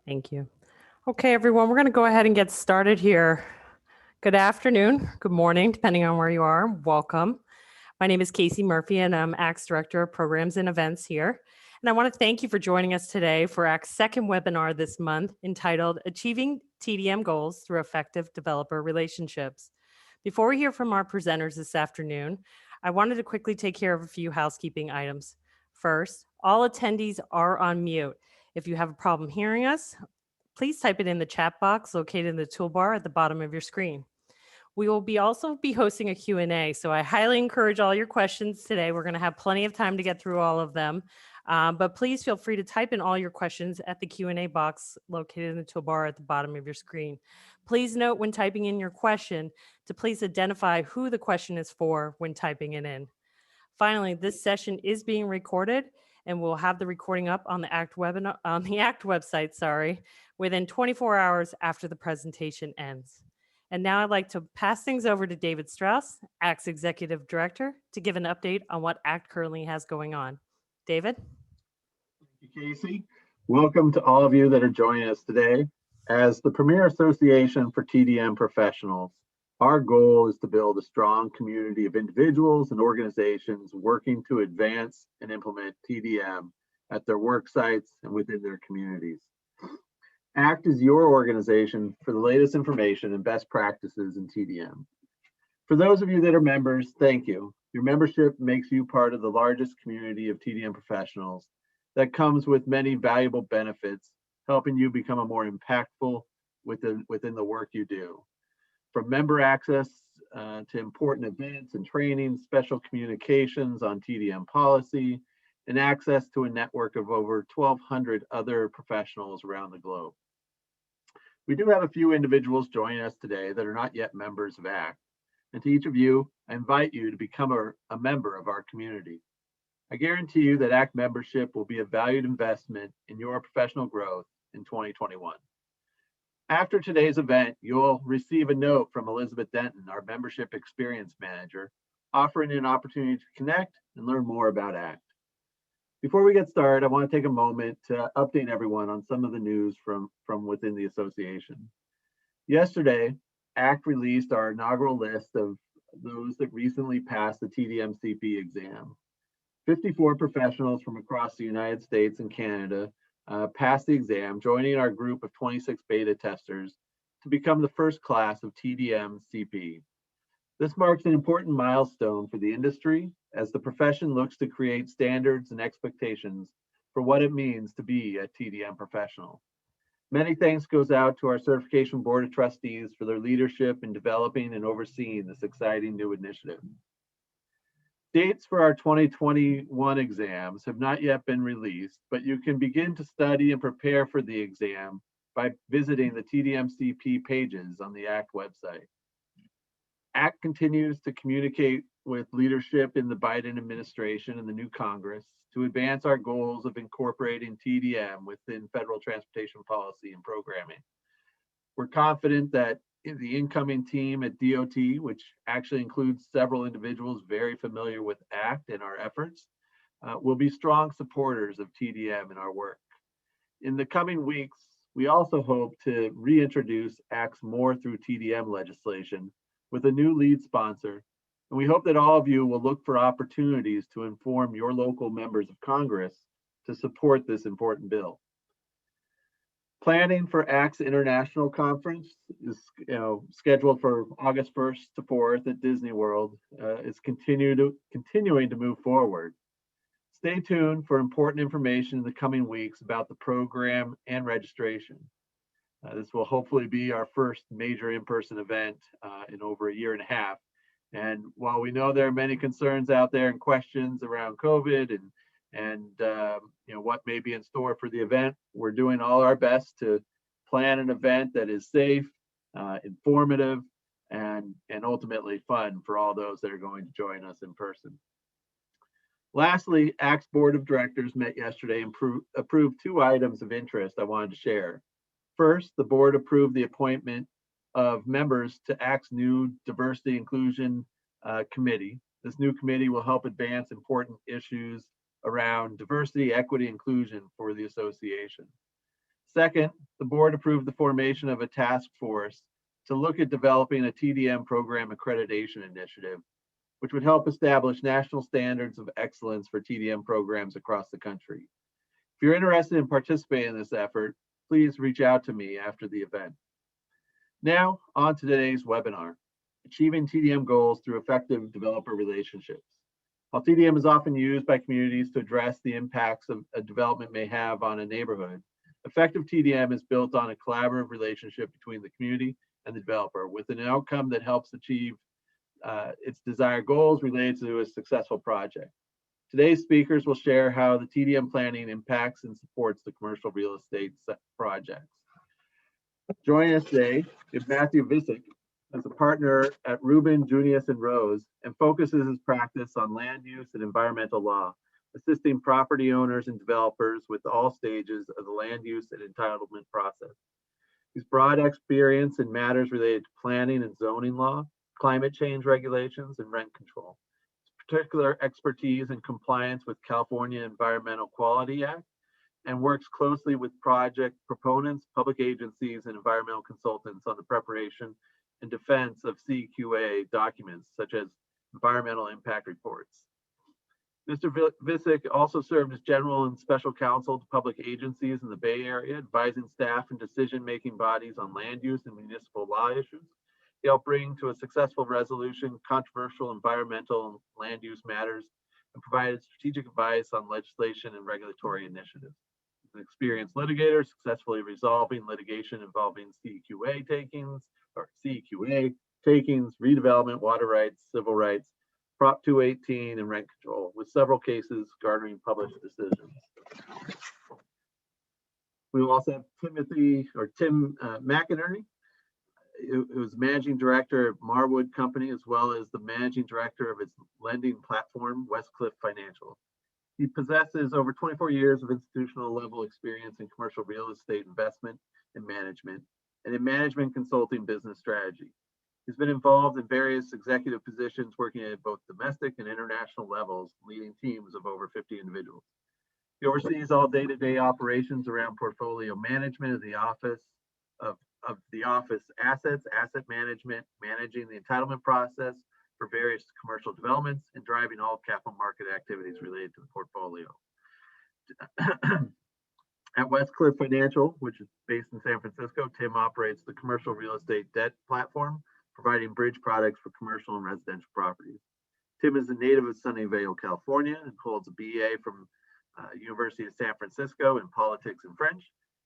Thank you. Okay, everyone, we're going to go ahead and get started here. Good afternoon, good morning, depending on where you are. Welcome. My name is Casey Murphy, and I'm ACT's Director of Programs and Events here. And I want to thank you for joining us today for ACT's second webinar this month entitled Achieving TDM Goals Through Effective Developer Relationships. Before we hear from our presenters this afternoon, I wanted to quickly take care of a few housekeeping items. First, all attendees are on mute. If you have a problem hearing us, please type it in the chat box located in the toolbar at the bottom of your screen. We will also be hosting a Q&A, so I highly encourage all your questions today. We're going to have plenty of time to get through all of them, but please feel free to type in all your questions at the Q&A box located in the toolbar at the bottom of your screen. Please note when typing in your question to please identify who the question is for when typing it in. Finally, this session is being recorded, and we'll have the recording up on the ACT website, within 24 hours after the presentation ends. And now I'd like to pass things over to David Strauss, ACT's Executive Director, to give an update on what ACT currently has going on. David? Thank you, Casey. Welcome to all of you that are joining us today. As the premier association for TDM professionals, our goal is to build a strong community of individuals and organizations working to advance and implement TDM at their work sites and within their communities. ACT is your organization for the latest information and best practices in TDM. For those of you that are members, thank you. Your membership makes you part of the largest community of TDM professionals that comes with many valuable benefits, helping you become a more impactful within the work you do. From member access to important events and training, special communications on TDM policy, and access to a network of over 1,200 other professionals around the globe. We do have a few individuals joining us today that are not yet members of ACT, and to each of you, I invite you to become a member of our community. I guarantee you that ACT membership will be a valued investment in your professional growth in 2021. After today's event, you'll receive a note from Elizabeth Denton, our Membership Experience Manager, offering an opportunity to connect and learn more about ACT. Before we get started, I want to take a moment to update everyone on some of the news from within the association. Yesterday, ACT released our inaugural list of those that recently passed the TDM CP exam. 54 professionals from across the United States and Canada passed the exam, joining our group of 26 beta testers to become the first class of TDM CP. This marks an important milestone for the industry as the profession looks to create standards and expectations for what it means to be a TDM professional. Many thanks goes out to our Certification Board of Trustees for their leadership in developing and overseeing this exciting new initiative. Dates for our 2021 exams have not yet been released, but you can begin to study and prepare for the exam by visiting the TDMCP pages on the ACT website. ACT continues to communicate with leadership in the Biden administration and the new Congress to advance our goals of incorporating TDM within federal transportation policy and programming. We're confident that the incoming team at DOT, which actually includes several individuals very familiar with ACT and our efforts, will be strong supporters of TDM in our work. In the coming weeks, we also hope to reintroduce ACT's More Through TDM legislation with a new lead sponsor, and we hope that all of you will look for opportunities to inform your local members of Congress to support this important bill. Planning for ACT's International Conference is scheduled for August 1st to 4th at Disney World. It's continuing to move forward. Stay tuned for important information in the coming weeks about the program and registration. This will hopefully be our first major in-person event in over a year and a half. And while we know there are many concerns out there and questions around COVID and what may be in store for the event, we're doing all our best to plan an event that is safe, informative, and ultimately fun for all those that are going to join us in person. Lastly, ACT's Board of Directors met yesterday and approved two items of interest I wanted to share. First, the board approved the appointment of members to ACT's new Diversity Inclusion Committee. This new committee will help advance important issues around diversity, equity, inclusion for the association. Second, the board approved the formation of a task force to look at developing a TDM program accreditation initiative, which would help establish national standards of excellence for TDM programs across the country. If you're interested in participating in this effort, please reach out to me after the event. Now, on to today's webinar, Achieving TDM Goals Through Effective Developer Relationships. While TDM is often used by communities to address the impacts of a development may have on a neighborhood, effective TDM is built on a collaborative relationship between the community and the developer with an outcome that helps achieve its desired goals related to a successful project. Today's speakers will share how the TDM planning impacts and supports the commercial real estate projects. Joining us today is Matthew Visick, as a partner at Reuben, Junius Rose, and focuses his practice on land use and environmental law, assisting property owners and developers with all stages of the land use and entitlement process. His broad experience in matters related to planning and zoning law, climate change regulations, and rent control. His particular expertise in compliance with California Environmental Quality Act, and works closely with project proponents, public agencies, and environmental consultants on the preparation and defense of CEQA documents, such as environmental impact reports. Mr. Visick also served as general and special counsel to public agencies in the Bay Area, advising staff and decision-making bodies on land use and municipal law issues. He helped bring to a successful resolution controversial environmental and land use matters and provided strategic advice on legislation and regulatory initiatives. He's an experienced litigator, successfully resolving litigation involving CEQA takings, redevelopment, water rights, civil rights, Prop 218, and rent control, with several cases garnering published decisions. We will also have Tim McEnery, who is managing director of Marwood Company, as well as the managing director of its lending platform, Westcliff Financial. He possesses over 24 years of institutional level experience in commercial real estate investment and management, and in management consulting business strategy. He's been involved in various executive positions working at both domestic and international levels, leading teams of over 50 individuals. He oversees all day-to-day operations around portfolio management of the office assets, asset management, managing the entitlement process for various commercial developments, and driving all capital market activities related to the portfolio. At Westcliff Financial, which is based in San Francisco, Tim operates the commercial real estate debt platform, providing bridge products for commercial and residential properties. Tim is a native of Sunnyvale, California, and holds a BA from University of San Francisco in politics and French,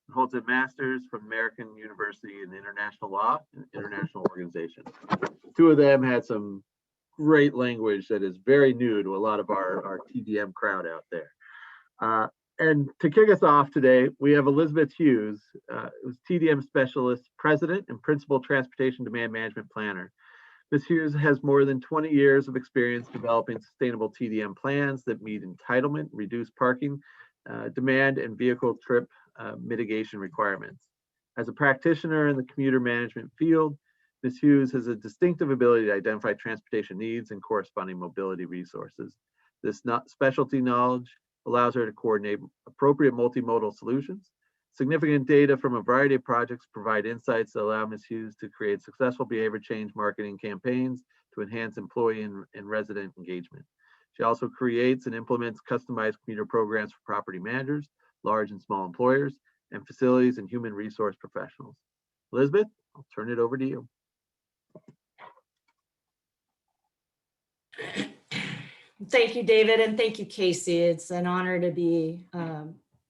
and holds a master's from American University in International Law and International Organization. The two of them had some great language that is very new to a lot of our TDM crowd out there. And to kick us off today, we have Elizabeth Hughes, who's TDM Specialist, President and Principal Transportation Demand Management Planner. Ms. Hughes has more than 20 years of experience developing sustainable TDM plans that meet entitlement, reduce parking, demand, and vehicle trip mitigation requirements. As a practitioner in the commuter management field, Ms. Hughes has a distinctive ability to identify transportation needs and corresponding mobility resources. This specialty knowledge allows her to coordinate appropriate multimodal solutions. Significant data from a variety of projects provide insights that allow Ms. Hughes to create successful behavior change marketing campaigns to enhance employee and resident engagement. She also creates and implements customized commuter programs for property managers, large and small employers, and facilities and human resource professionals. Elizabeth, I'll turn it over to you. Thank you, David, and thank you, Casey. It's an honor to be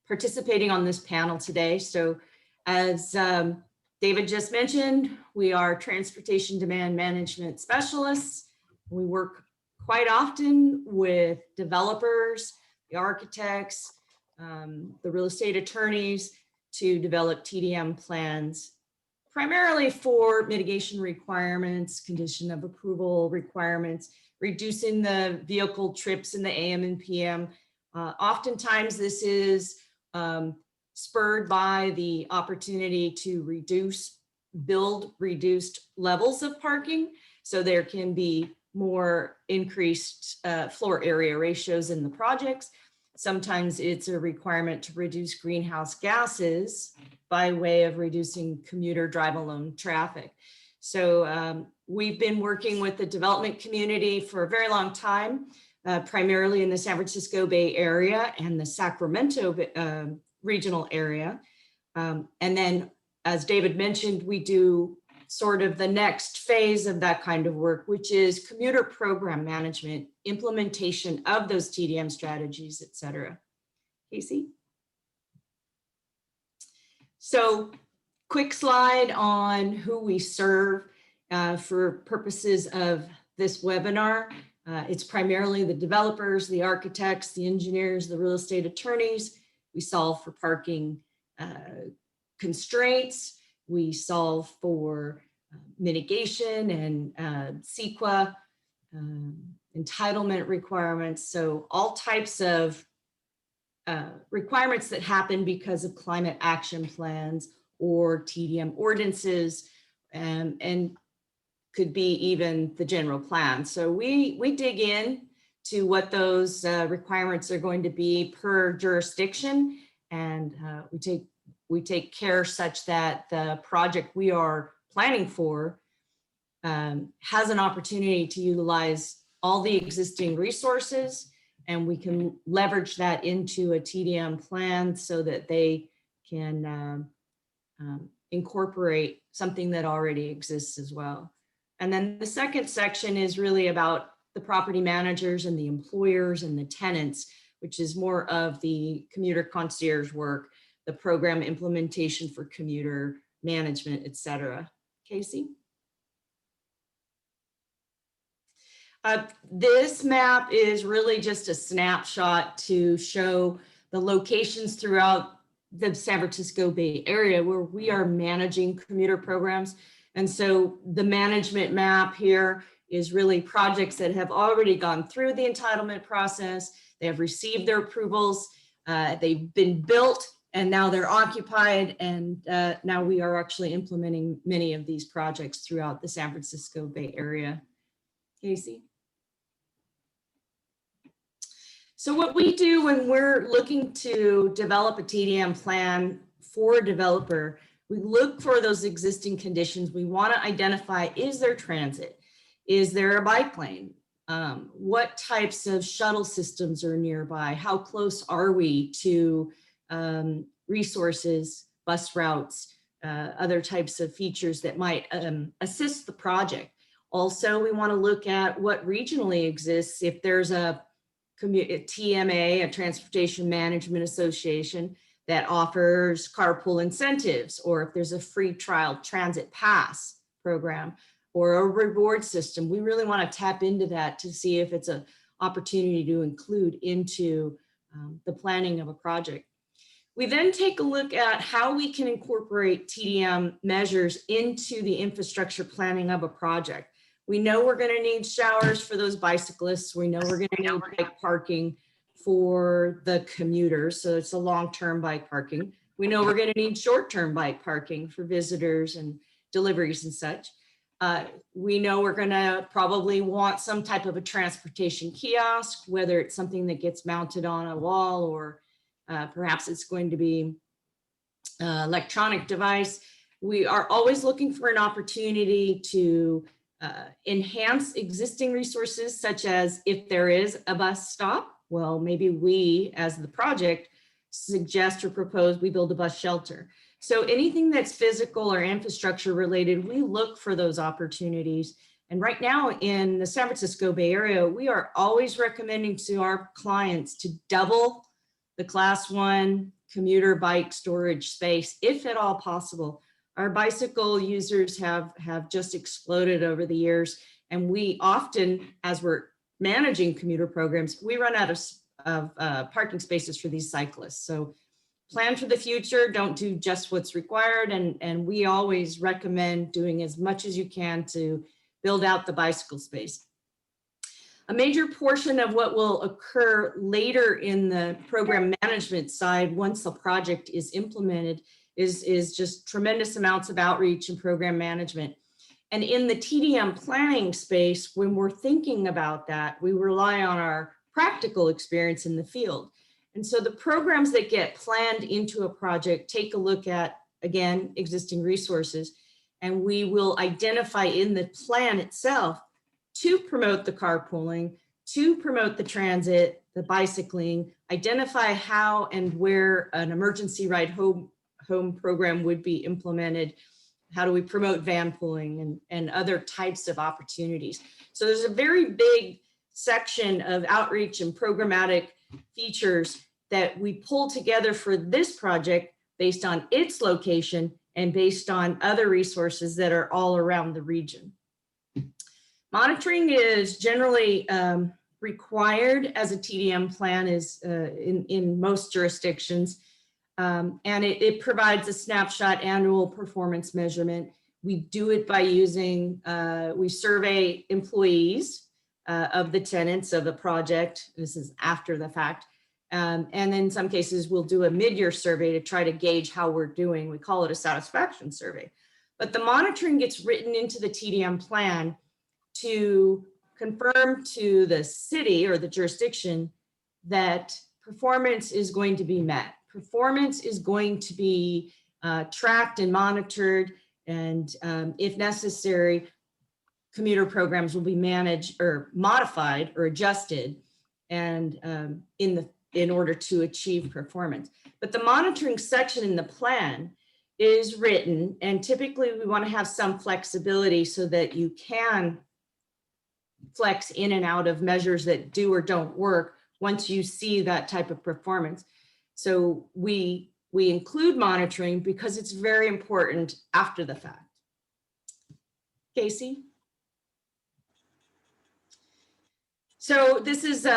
participating on this panel today. So as David just mentioned, we are transportation demand management specialists. We work quite often with developers, the architects, the real estate attorneys to develop TDM plans, primarily for mitigation requirements, condition of approval requirements, reducing the vehicle trips in the AM and PM. Oftentimes this is spurred by the opportunity to build reduced levels of parking, so there can be more increased floor area ratios in the projects. sometimes it's a requirement to reduce greenhouse gases by way of reducing commuter drive-alone traffic. So we've been working with the development community for a very long time, primarily in the San Francisco Bay Area and the Sacramento regional area. And then, as David mentioned, we do sort of the next phase of that kind of work, which is commuter program management, implementation of those TDM strategies, et cetera. Casey? So quick slide on who we serve for purposes of this webinar. It's primarily the developers, the architects, the engineers, the real estate attorneys. We solve for parking constraints. We solve for mitigation and CEQA, entitlement requirements. So all types of requirements that happen because of climate action plans or TDM ordinances, and could be even the general plan. So we dig in to what those requirements are going to be per jurisdiction, and we take care such that the project we are planning for has an opportunity to utilize all the existing resources, and we can leverage that into a TDM plan so that they can incorporate something that already exists as well. And then the second section is really about the property managers and the employers and the tenants, which is more of the commuter concierge work, the program implementation for commuter management, et cetera. Casey? This map is really just a snapshot to show the locations throughout the San Francisco Bay Area where we are managing commuter programs. And so the management map here is really projects that have already gone through the entitlement process. They have received their approvals. They've been built and now they're occupied. And now we are actually implementing many of these projects throughout the San Francisco Bay Area. Casey? So what we do when we're looking to develop a TDM plan for a developer, we look for those existing conditions. We want to identify, is there transit? Is there a bike lane? What types of shuttle systems are nearby? How close are we to resources, bus routes, other types of features that might assist the project? Also, we want to look at what regionally exists. If there's a TMA, a Transportation Management Association, that offers carpool incentives, or if there's a free trial transit pass program or a reward system, we really want to tap into that to see if it's an opportunity to include into the planning of a project. We then take a look at how we can incorporate TDM measures into the infrastructure planning of a project. We know we're going to need showers for those bicyclists. We know we're going to need bike parking for the commuters. So it's a long-term bike parking. We know we're going to need short-term bike parking for visitors and deliveries and such. We know we're going to probably want some type of a transportation kiosk, whether it's something that gets mounted on a wall or perhaps it's going to be an electronic device. We are always looking for an opportunity to enhance existing resources, such as if there is a bus stop, well, maybe we, as the project, suggest or propose we build a bus shelter. So anything that's physical or infrastructure related, we look for those opportunities. And right now in the San Francisco Bay Area, we are always recommending to our clients to double the Class 1 commuter bike storage space, if at all possible. Our bicycle users have just exploded over the years. And we often, as we're managing commuter programs, we run out of parking spaces for these cyclists. So plan for the future, don't do just what's required. And we always recommend doing as much as you can to build out the bicycle space. A major portion of what will occur later in the program management side, once the project is implemented, is just tremendous amounts of outreach and program management. And in the TDM planning space, when we're thinking about that, we rely on our practical experience in the field. And so the programs that get planned into a project take a look at, again, existing resources, and we will identify in the plan itself to promote the carpooling, to promote the transit, the bicycling, identify how and where an emergency ride home program would be implemented. How do we promote van pooling and other types of opportunities? So there's a very big section of outreach and programmatic features that we pull together for this project based on its location and based on other resources that are all around the region. Monitoring is generally required as a TDM plan is in most jurisdictions. And it provides a snapshot annual performance measurement. We do it by using, we survey employees of the tenants of the project. This is after the fact. And in some cases, we'll do a mid-year survey to try to gauge how we're doing. We call it a satisfaction survey. But the monitoring gets written into the TDM plan to confirm to the city or the jurisdiction that performance is going to be met. Performance is going to be tracked and monitored, and if necessary, commuter programs will be managed or modified or adjusted and in order to achieve performance. But the monitoring section in the plan is written, and typically we want to have some flexibility so that you can flex in and out of measures that do or don't work once you see that type of performance. So we include monitoring because it's very important after the fact. Casey? So this is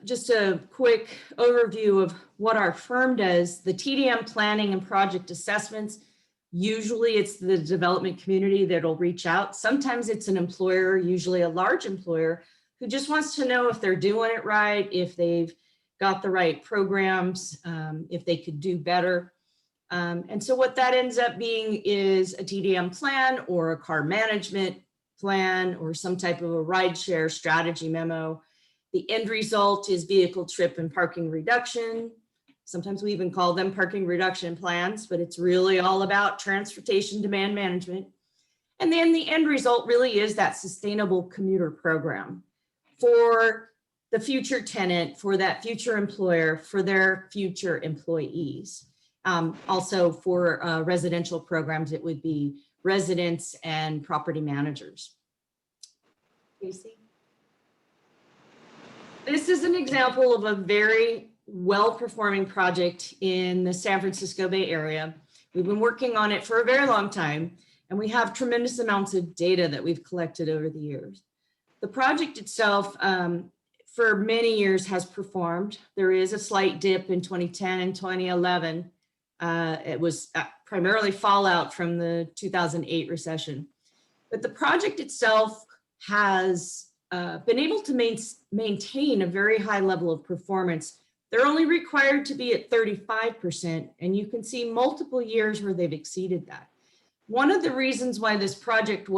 just a quick overview of what our firm does. The TDM planning and project assessments, usually it's the development community that'll reach out. Sometimes it's an employer, usually a large employer, who just wants to know if they're doing it right, if they've got the right programs, if they could do better. And so what that ends up being is a TDM plan or a car management plan or some type of a ride share strategy memo. The end result is vehicle trip and parking reduction. Sometimes we even call them parking reduction plans, but it's really all about transportation demand management. And then the end result really is that sustainable commuter program for the future tenant, for that future employer, for their future employees. Also for residential programs, it would be residents and property managers. Casey? This is an example of a very well-performing project in the San Francisco Bay Area. We've been working on it for a very long time, and we have tremendous amounts of data that we've collected over the years. The project itself, for many years, has performed. There is a slight dip in 2010 and 2011. It was primarily fallout from the 2008 recession. But the project itself has been able to maintain a very high level of performance. They're only required to be at 35%, and you can see multiple years where they've exceeded that. One of the reasons why this project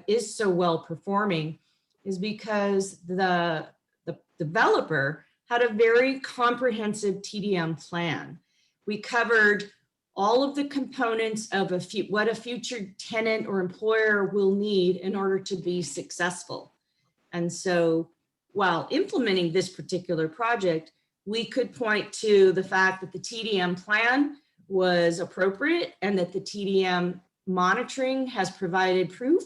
is so well performing is because the developer had a very comprehensive TDM plan. We covered all of the components of what a future tenant or employer will need in order to be successful. And so while implementing this particular project, we could point to the fact that the TDM plan was appropriate and that the TDM monitoring has provided proof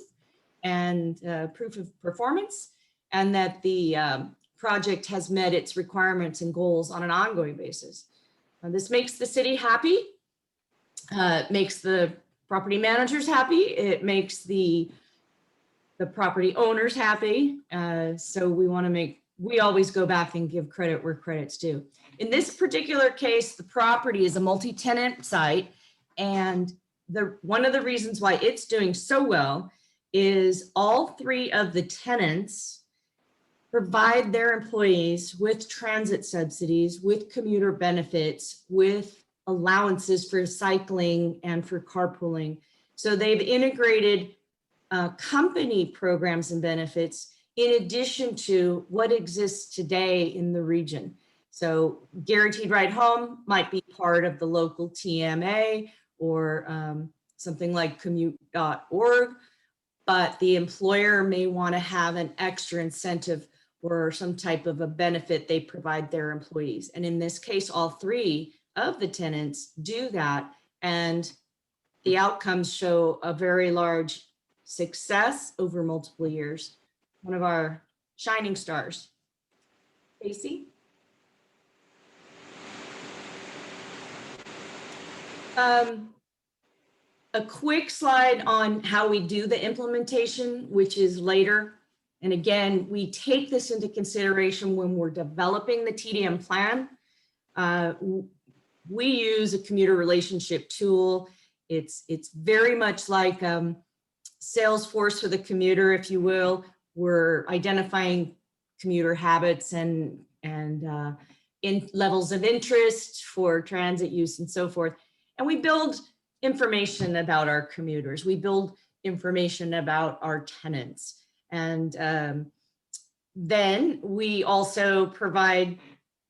of performance, and that the project has met its requirements and goals on an ongoing basis. This makes the city happy, it makes the property managers happy, it makes the property owners happy. So we always go back and give credit where credit's due. In this particular case, the property is a multi-tenant site, and one of the reasons why it's doing so well is all three of the tenants provide their employees with transit subsidies, with commuter benefits, with allowances for cycling and for carpooling. So they've integrated company programs and benefits in addition to what exists today in the region. So guaranteed ride home might be part of the local TMA or something like commute.org, but the employer may want to have an extra incentive or some type of a benefit they provide their employees. And in this case, all three of the tenants do that. And the outcomes show a very large success over multiple years. One of our shining stars. Casey? A quick slide on how we do the implementation, which is later. And again, we take this into consideration when we're developing the TDM plan. We use a commuter relationship tool. It's very much like Salesforce for the commuter, if you will. We're identifying commuter habits and in levels of interest for transit use and so forth. And we build information about our commuters. We build information about our tenants. And then we also provide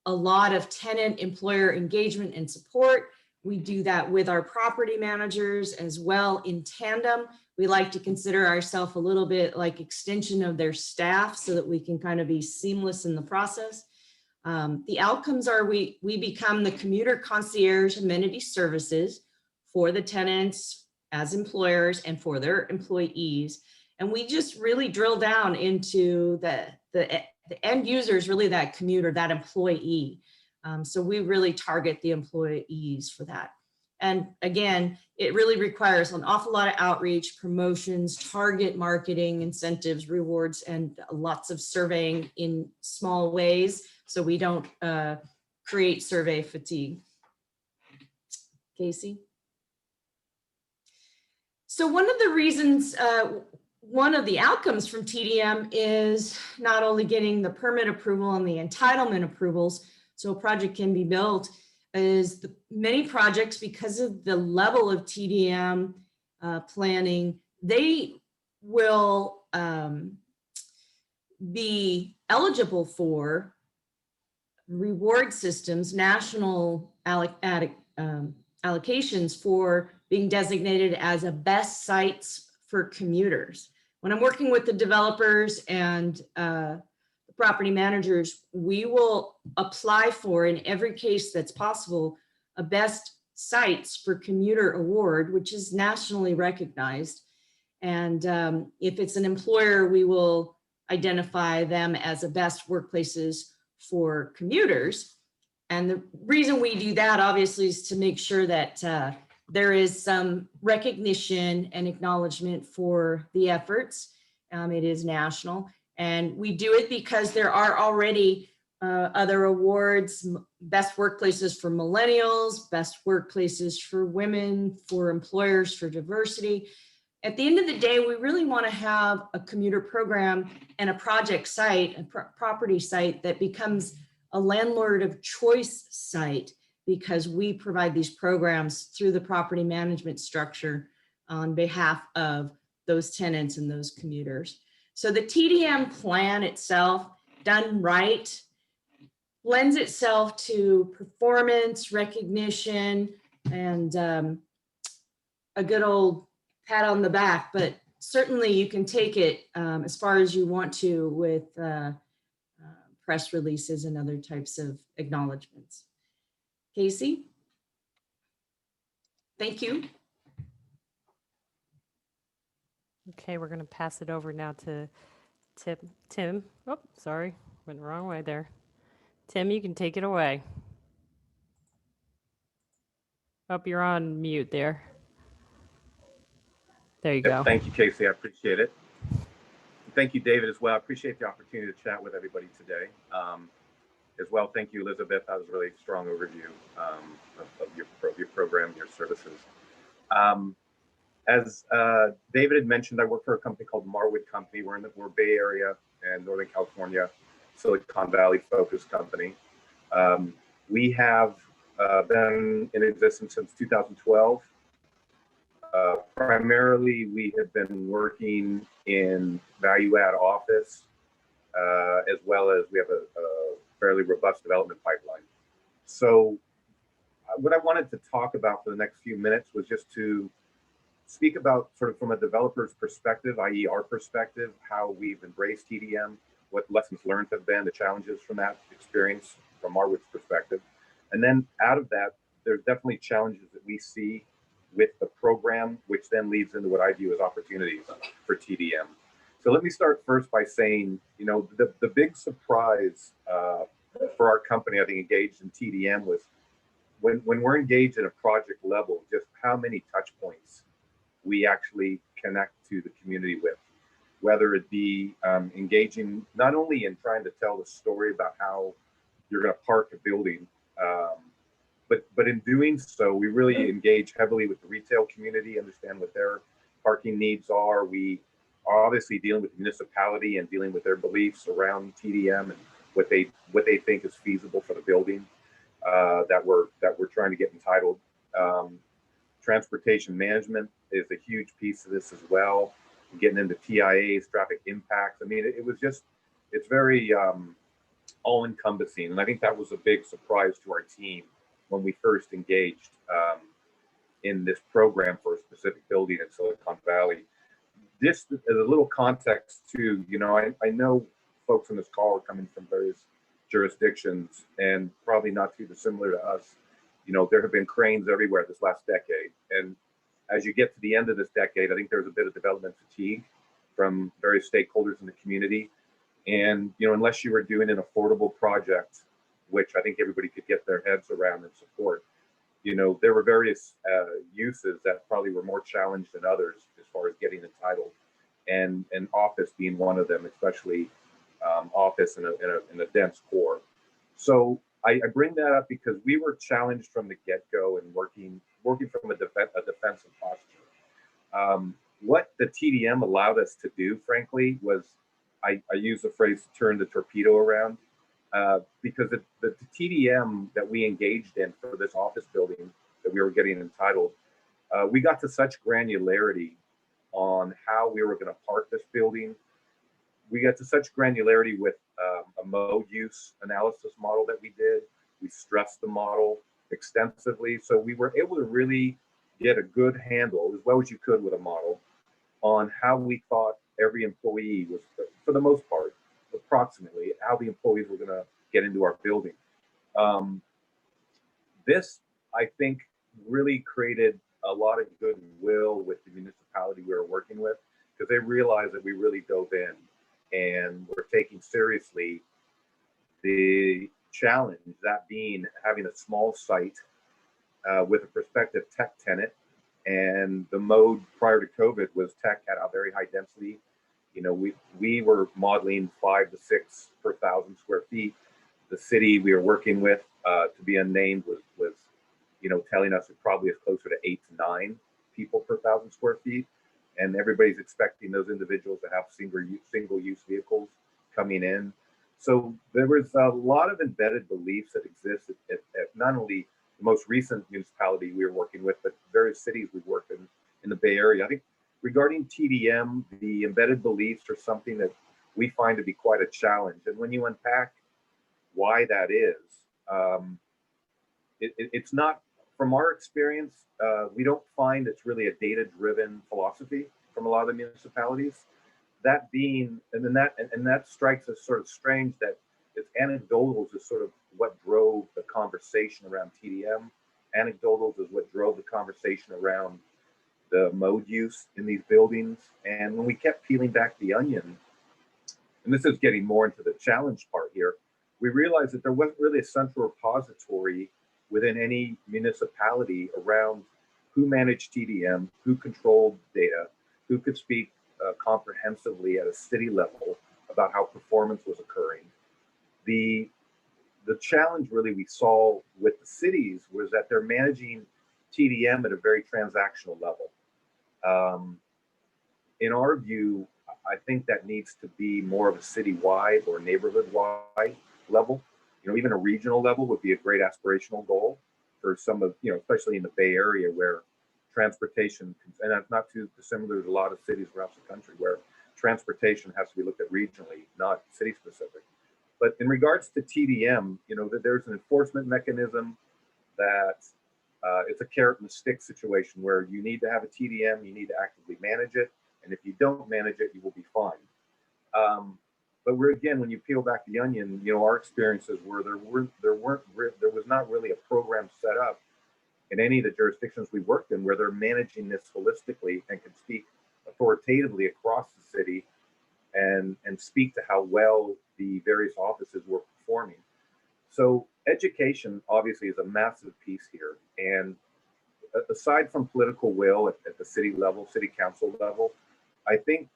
a lot of tenant employer engagement and support. We do that with our property managers as well in tandem. We like to consider ourselves a little bit like extension of their staff so that we can kind of be seamless in the process. The outcomes are we become the commuter concierge amenity services for the tenants as employers and for their employees. And we just really drill down into the end users, really that commuter, that employee. So we really target the employees for that. And again, it really requires an awful lot of outreach, promotions, target marketing, incentives, rewards, and lots of surveying in small ways so we don't create survey fatigue. Casey? So one of the reasons, one of the outcomes from TDM is not only getting the permit approval and the entitlement approvals so a project can be built, is many projects, because of the level of TDM planning, they will be eligible for reward systems, national allocations for being designated as a best sites for commuters. When I'm working with the developers and the property managers, we will apply for, in every case that's possible, a best sites for commuter award, which is nationally recognized. And if it's an employer, we will identify them as the best workplaces for commuters. And the reason we do that, obviously, is to make sure that there is some recognition and acknowledgement for the efforts. It is national. And we do it because there are already other awards, best workplaces for millennials, best workplaces for women, for employers, for diversity. At the end of the day, we really want to have a commuter program and a project site, a property site that becomes a landlord of choice site, because we provide these programs through the property management structure on behalf of those tenants and those commuters. So the TDM plan itself, done right, lends itself to performance, recognition, and a good old pat on the back, but certainly you can take it as far as you want to with press releases and other types of acknowledgements. Casey? Thank you. Okay, we're going to pass it over now to Tim. Oh, sorry, went the wrong way there. Tim, you can take it away. Oh, you're on mute there. There you go. Thank you, Casey. I appreciate it. Thank you, David, as well. I appreciate the opportunity to chat with everybody today. As well, thank you, Elizabeth. That was a really strong overview of your program, your services. As David had mentioned, I work for a company called Marwood Company. We're Bay Area and Northern California, Silicon Valley focused company. We have been in existence since 2012. Primarily, we have been working in value-add office, as well as we have a fairly robust development pipeline. So what I wanted to talk about for the next few minutes was just to speak about sort of from a developer's perspective, i.e. our perspective, how we've embraced TDM, what lessons learned have been, the challenges from that experience from Marwood's perspective. And then out of that, there's definitely challenges that we see with the program, which then leads into what I view as opportunities for TDM. So let me start first by saying, you know, the big surprise for our company, I think, engaged in TDM was when we're engaged at a project level, just how many touch points we actually connect to the community with, whether it be engaging not only in trying to tell the story about how you're going to park a building, but in doing so, we really engage heavily with the retail community, understand what their parking needs are. We are obviously dealing with the municipality and dealing with their beliefs around TDM and what they think is feasible for the building that we're trying to get entitled. Transportation management is a huge piece of this as well. Getting into TIAs, traffic impacts. I mean, it's very all encompassing. And I think that was a big surprise to our team when we first engaged in this program for a specific building in Silicon Valley. This as a little context too, you know, I know folks on this call are coming from various jurisdictions and probably not too dissimilar to us. You know, there have been cranes everywhere this last decade. And as you get to the end of this decade, I think there's a bit of development fatigue from various stakeholders in the community. And, you know, unless you were doing an affordable project, which I think everybody could get their heads around and support, you know, there were various uses that probably were more challenged than others as far as getting entitled, and office being one of them, especially office in a dense core. So I bring that up because we were challenged from the get-go and working from a defensive posture. What the TDM allowed us to do, frankly, was I use the phrase to turn the torpedo around, because the TDM that we engaged in for this office building that we were getting entitled, we got to such granularity on how we were going to park this building. We got to such granularity with a mode use analysis model that we did. We stressed the model extensively. So we were able to really get a good handle, as well as you could with a model, on how we thought every employee was, for the most part, approximately, how the employees were going to get into our building. This, I think, really created a lot of goodwill with the municipality we were working with, because they realized that we really dove in and we're taking seriously the challenge, that being having a small site with a prospective tech tenant. And the mode prior to COVID was tech had a very high density. You know, we were modeling 5 to 6 per 1,000 square feet. The city we were working with, to be unnamed, was you know, telling us it probably is closer to 8 to 9 people per 1,000 square feet. And everybody's expecting those individuals to have single use vehicles coming in. So there was a lot of embedded beliefs that exist at not only the most recent municipality we were working with, but various cities we've worked in the Bay Area. I think regarding TDM, the embedded beliefs are something that we find to be quite a challenge. And when you unpack why that is, it's not, from our experience, we don't find it's really a data-driven philosophy from a lot of the municipalities. That being, and that strikes us sort of strange that it's anecdotals is sort of what drove the conversation around TDM. Anecdotals is what drove the conversation around the mode use in these buildings. And when we kept peeling back the onion, and this is getting more into the challenge part here, we realized that there wasn't really a central repository within any municipality around who managed TDM, who controlled data, who could speak comprehensively at a city level about how performance was occurring. The challenge really we saw with the cities was that they're managing TDM at a very transactional level. In our view, I think that needs to be more of a citywide or neighborhood-wide level. You know, even a regional level would be a great aspirational goal for some of, you know, especially in the Bay Area where transportation, and that's not too dissimilar to a lot of cities across the country where transportation has to be looked at regionally, not city specific. But in regards to TDM, that there's an enforcement mechanism that it's a carrot and a stick situation where you need to have a TDM, you need to actively manage it, and if you don't manage it, you will be fined. But when you peel back the onion, our experiences were there was not really a program set up in any of the jurisdictions we worked in where they're managing this holistically and can speak authoritatively across the city and speak to how well the various offices were performing. So education obviously is a massive piece here. And aside from political will at the city level, city council level, I think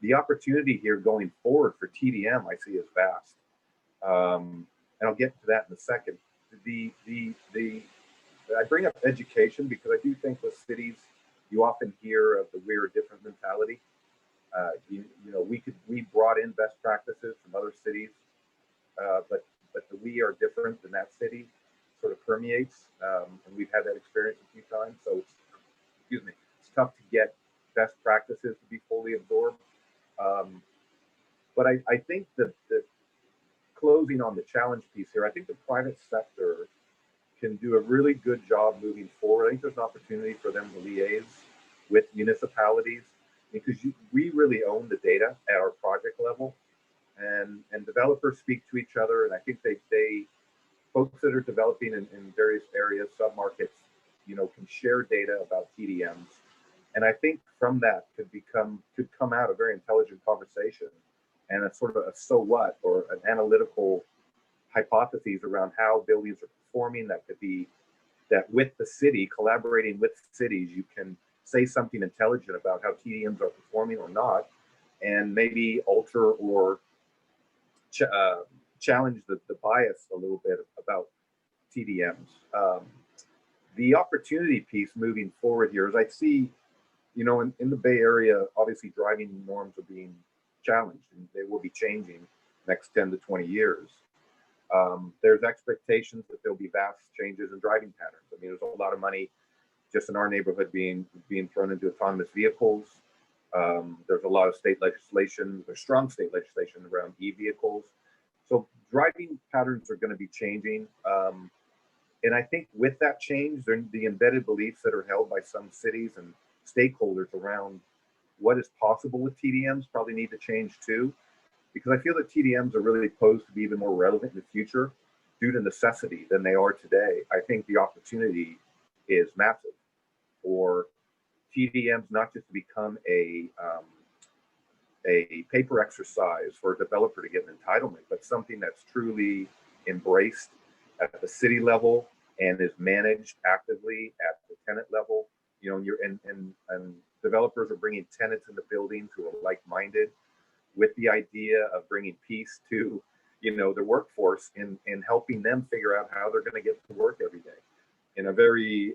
the opportunity here going forward for TDM I see is vast. And I'll get to that in a second. I bring up education because I do think with cities, you often hear of the we're a different mentality. We brought in best practices from other cities, but the we are different than that city sort of permeates, and we've had that experience a few times. So it's tough to get best practices to be fully absorbed. But I think that closing on the challenge piece here, I think the private sector can do a really good job moving forward. I think there's an opportunity for them to liaise with municipalities because we really own the data at our project level, and developers speak to each other. And I think they folks that are developing in various areas, submarkets, can share data about TDMs. And I think from that could come out a very intelligent conversation and a sort of a so what or an analytical hypotheses around how buildings are performing. That could be that with the city, collaborating with cities, you can say something intelligent about how TDMs are performing or not, and maybe alter or challenge the bias a little bit about TDMs. The opportunity piece moving forward here is I see, in the Bay Area, obviously driving norms are being challenged and they will be changing next 10 to 20 years. There's expectations that there'll be vast changes in driving patterns. I mean, there's a lot of money just in our neighborhood being thrown into autonomous vehicles. There's a lot of state legislation, there's strong state legislation around e-vehicles. So driving patterns are going to be changing. And I think with that change, the embedded beliefs that are held by some cities and stakeholders around what is possible with TDMs probably need to change too, because I feel that TDMs are really posed to be even more relevant in the future due to necessity than they are today. I think the opportunity is massive for TDMs not just to become a paper exercise for a developer to get an entitlement, but something that's truly embraced at the city level and is managed actively at the tenant level. And developers are bringing tenants in the buildings who are like-minded with the idea of bringing peace to, the workforce and helping them figure out how they're going to get to work every day in a very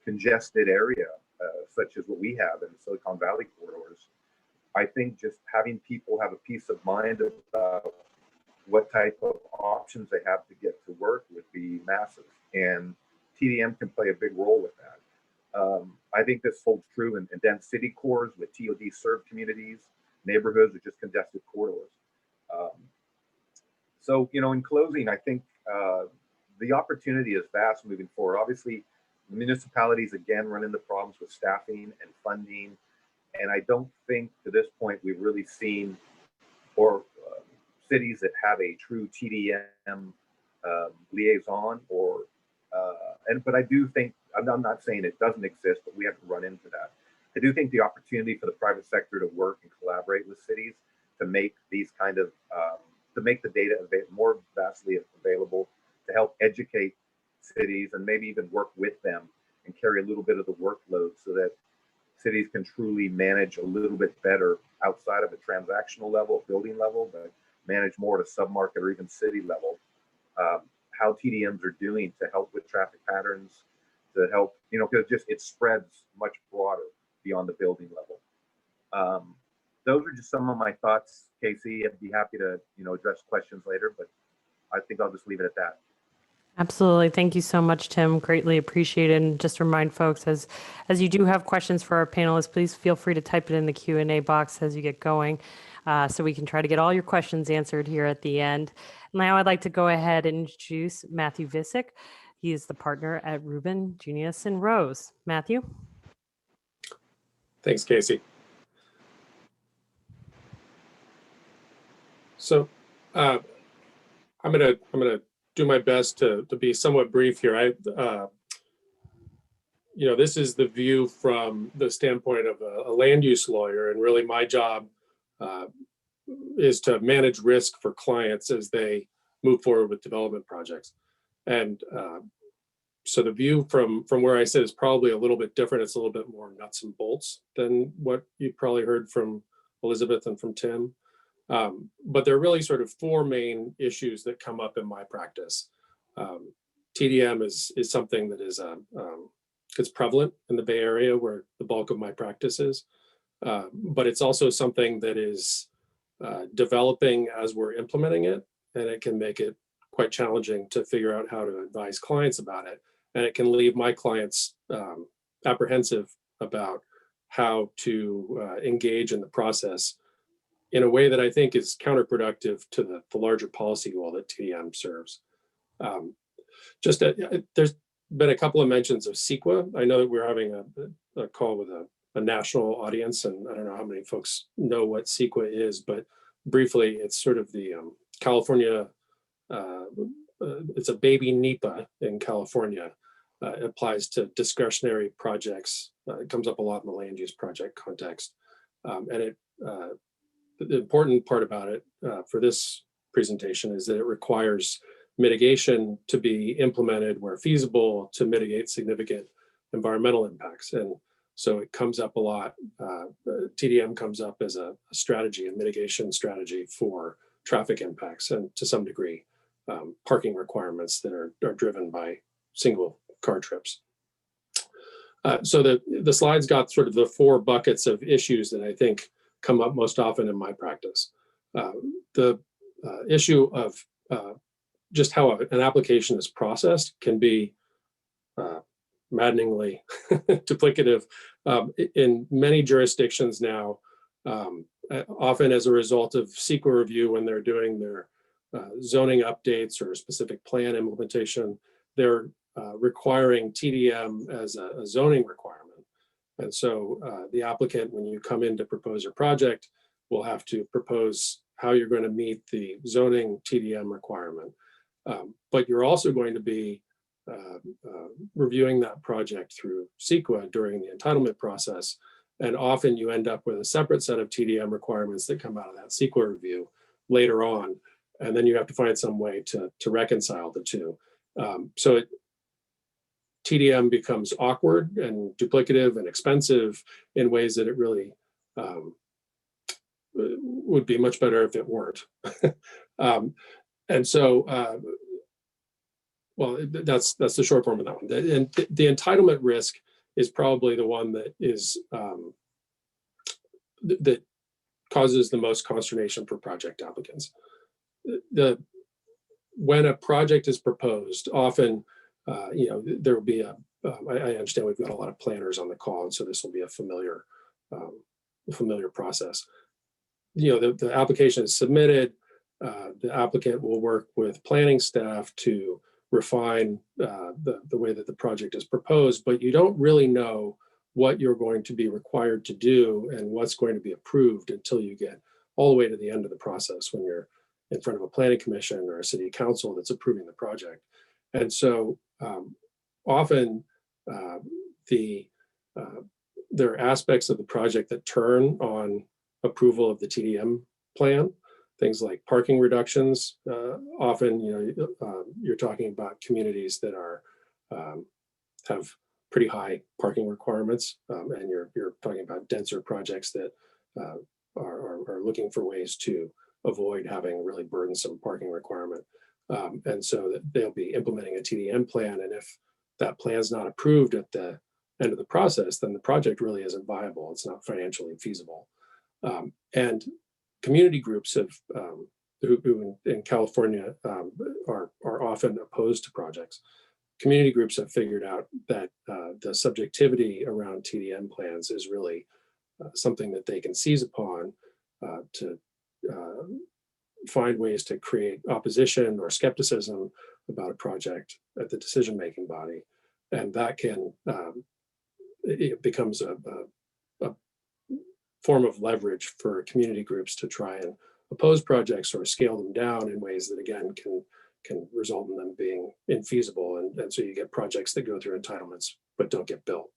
congested area, such as what we have in the Silicon Valley corridors. I think just having people have a peace of mind about what type of options they have to get to work would be massive. And TDM can play a big role with that. I think this holds true in dense city cores with TOD served communities, neighborhoods with just congested corridors. So, in closing, I think the opportunity is vast moving forward. Obviously, municipalities, again, run into problems with staffing and funding. And I don't think to this point we've really seen cities that have a true TDM liaison but I do think, I'm not saying it doesn't exist, but we have to run into that. I do think the opportunity for the private sector to work and collaborate with cities to make these to make the data more vastly available, to help educate cities and maybe even work with them and carry a little bit of the workload so that cities can truly manage a little bit better outside of a transactional level, building level, but manage more at a submarket or even city level. How TDMs are doing to help with traffic patterns, to help, because it spreads much broader beyond the building level. Those are just some of my thoughts, Casey. I'd be happy to, address questions later, but I think I'll just leave it at that. Absolutely. Thank you so much, Tim. Greatly appreciated. And just remind folks, as you do have questions for our panelists, please feel free to type it in the Q&A box as you get going. so we can try to get all your questions answered here at the end. Now I'd like to go ahead and introduce Matthew Visick. He is the partner at Reuben, Junius Rose. Matthew? Thanks, Casey. So I'm gonna do my best to be somewhat brief here. This is the view from the standpoint of a land use lawyer, and really my job is to manage risk for clients as they move forward with development projects. And so the view from where I sit is probably a little bit different. It's a little bit more nuts and bolts than what you probably heard from Elizabeth and from Tim. But there are really sort of four main issues that come up in my practice. TDM is something that is it's prevalent in the Bay Area where the bulk of my practice is, but it's also something that is developing as we're implementing it, and it can make it quite challenging to figure out how to advise clients about it, and it can leave my clients apprehensive about how to engage in the process in a way that I think is counterproductive to the larger policy goal that TDM serves. There's been a couple of mentions of CEQA. I know that we're having a call with a national audience, and I don't know how many folks know what CEQA is, but briefly, it's sort of the California, it's a baby NEPA in California. It applies to discretionary projects. It comes up a lot in the land use project context. And the important part about it for this presentation is that it requires mitigation to be implemented where feasible to mitigate significant environmental impacts. And so it comes up a lot. TDM comes up as a strategy, a mitigation strategy for traffic impacts, and to some degree, parking requirements that are driven by single car trips. So the slides got sort of the four buckets of issues that I think come up most often in my practice. The issue of just how an application is processed can be maddeningly duplicative in many jurisdictions now, often as a result of CEQA review when they're doing their zoning updates or specific plan implementation, they're requiring TDM as a zoning requirement. And so the applicant, when you come in to propose your project, will have to propose how you're going to meet the zoning TDM requirement. But you're also going to be reviewing that project through CEQA during the entitlement process. And often you end up with a separate set of TDM requirements that come out of that CEQA review later on. And then you have to find some way to reconcile the two. TDM becomes awkward and duplicative and expensive in ways that it really would be much better if it weren't. That's the short form of that one. And the entitlement risk is probably the one that is that causes the most consternation for project applicants. When a project is proposed, often there will be I understand we've got a lot of planners on the call, and so this will be a familiar process. The application is submitted. The applicant will work with planning staff to refine the way that the project is proposed, but you don't really know what you're going to be required to do and what's going to be approved until you get all the way to the end of the process when you're in front of a planning commission or a city council that's approving the project. And so often there are aspects of the project that turn on approval of the TDM plan. Things like parking reductions. Often, you're talking about communities that have pretty high parking requirements, and you're talking about denser projects that are looking for ways to avoid having a really burdensome parking requirement. And so that they'll be implementing a TDM plan, and if that plan is not approved at the end of the process, then the project really isn't viable. It's not financially feasible. And community groups who in California are often opposed to projects. Community groups have figured out that the subjectivity around TDM plans is really something that they can seize upon to find ways to create opposition or skepticism about a project at the decision-making body. And that can, it becomes a form of leverage for community groups to try and oppose projects or scale them down in ways that, again, can result in them being infeasible. And so you get projects that go through entitlements but don't get built.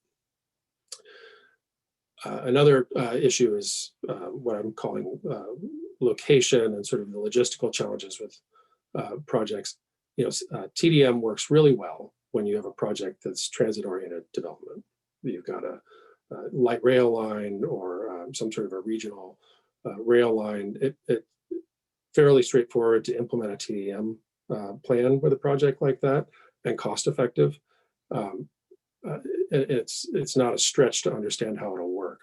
Another issue is what I'm calling location and sort of the logistical challenges with projects. TDM works really well when you have a project that's transit-oriented development. You've got a light rail line or some sort of a regional rail line. It's fairly straightforward to implement a TDM plan with a project like that, and cost effective. It's not a stretch to understand how it'll work.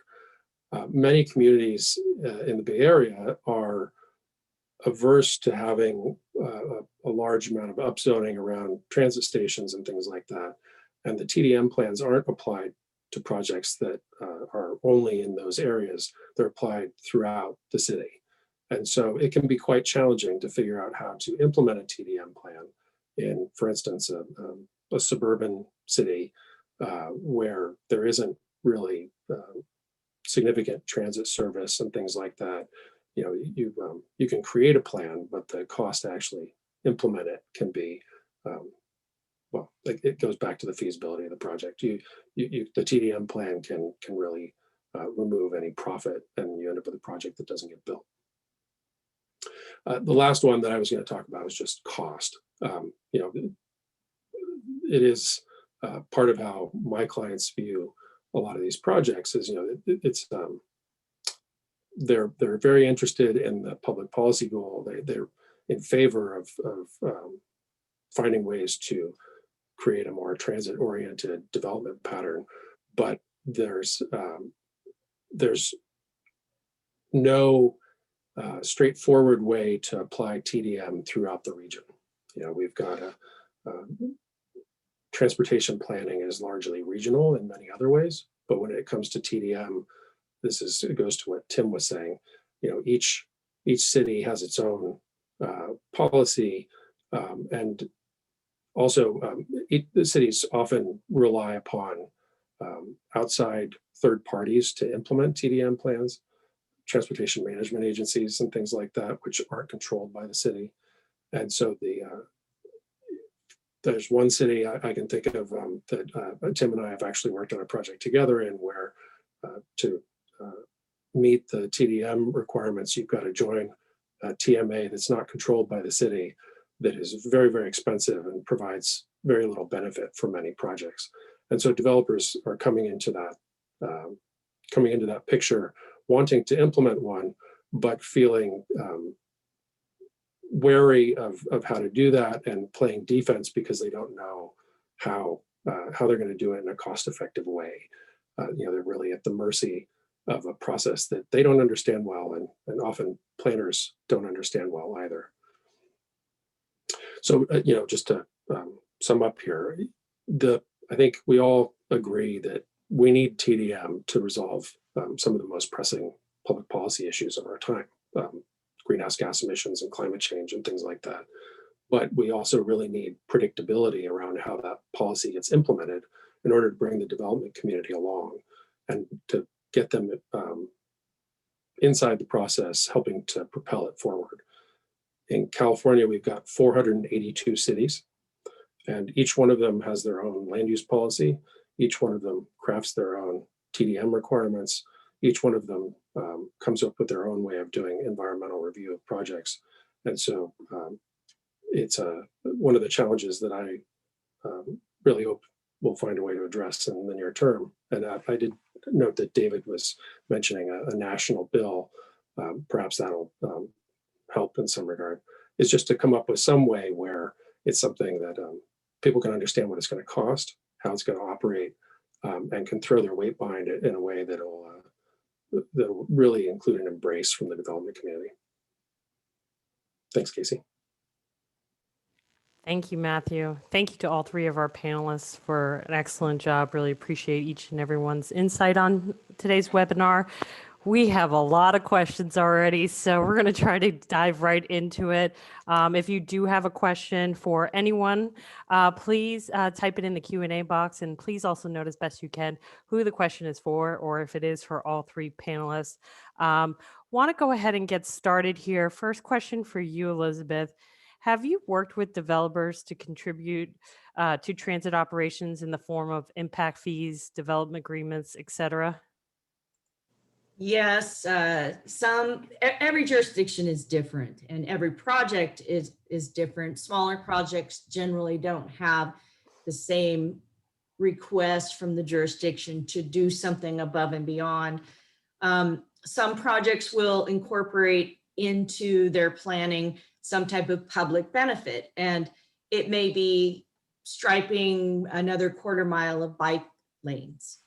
Many communities in the Bay Area are averse to having a large amount of upzoning around transit stations and things like that. And the TDM plans aren't applied to projects that are only in those areas. They're applied throughout the city. And so it can be quite challenging to figure out how to implement a TDM plan in, for instance, a suburban city where there isn't really significant transit service and things like that. You can create a plan, but the cost to actually implement it can be, well, it goes back to the feasibility of the project. The TDM plan can really remove any profit, and you end up with a project that doesn't get built. The last one that I was going to talk about is just cost. It is part of how my clients view a lot of these projects is, they're very interested in the public policy goal. They're in favor of finding ways to create a more transit-oriented development pattern, but there's no straightforward way to apply TDM throughout the region. We've got transportation planning is largely regional in many other ways, but when it comes to TDM, it goes to what Tim was saying. Each city has its own policy, and also the cities often rely upon outside third parties to implement TDM plans, transportation management agencies and things like that, which aren't controlled by the city. And so there's one city I can think of that Tim and I have actually worked on a project together in, where to meet the TDM requirements, you've got to join a TMA that's not controlled by the city, that is very, very expensive and provides very little benefit for many projects. And so developers are coming into that picture, wanting to implement one, but feeling wary of how to do that and playing defense because they don't know how they're going to do it in a cost-effective way. They're really at the mercy of a process that they don't understand well, and often planners don't understand well either. So, just to sum up here, I think we all agree that we need TDM to resolve some of the most pressing public policy issues of our time, greenhouse gas emissions and climate change and things like that. But we also really need predictability around how that policy gets implemented in order to bring the development community along and to get them inside the process, helping to propel it forward. In California, we've got 482 cities, and each one of them has their own land use policy. Each one of them crafts their own TDM requirements. Each one of them comes up with their own way of doing environmental review of projects. And so it's one of the challenges that I really hope we'll find a way to address in the near term. And I did note that David was mentioning a national bill. Perhaps that'll help in some regard. Is just to come up with some way where it's something that people can understand what it's going to cost, how it's going to operate, and can throw their weight behind it in a way that'll really include an embrace from the development community. Thanks, Casey. Thank you, Matthew. Thank you to all three of our panelists for an excellent job. Really appreciate each and everyone's insight on today's webinar. We have a lot of questions already, so we're going to try to dive right into it. If you do have a question for anyone, please type it in the Q&A box, and please also note as best you can who the question is for, or if it is for all three panelists. Want to go ahead and get started here. First question for you, Elizabeth. Have you worked with developers to contribute to transit operations in the form of impact fees, development agreements, et cetera? Yes, every jurisdiction is different and every project is different. Smaller projects generally don't have the same request from the jurisdiction to do something above and beyond. Some projects will incorporate into their planning some type of public benefit, and it may be striping another quarter mile of bike lanes.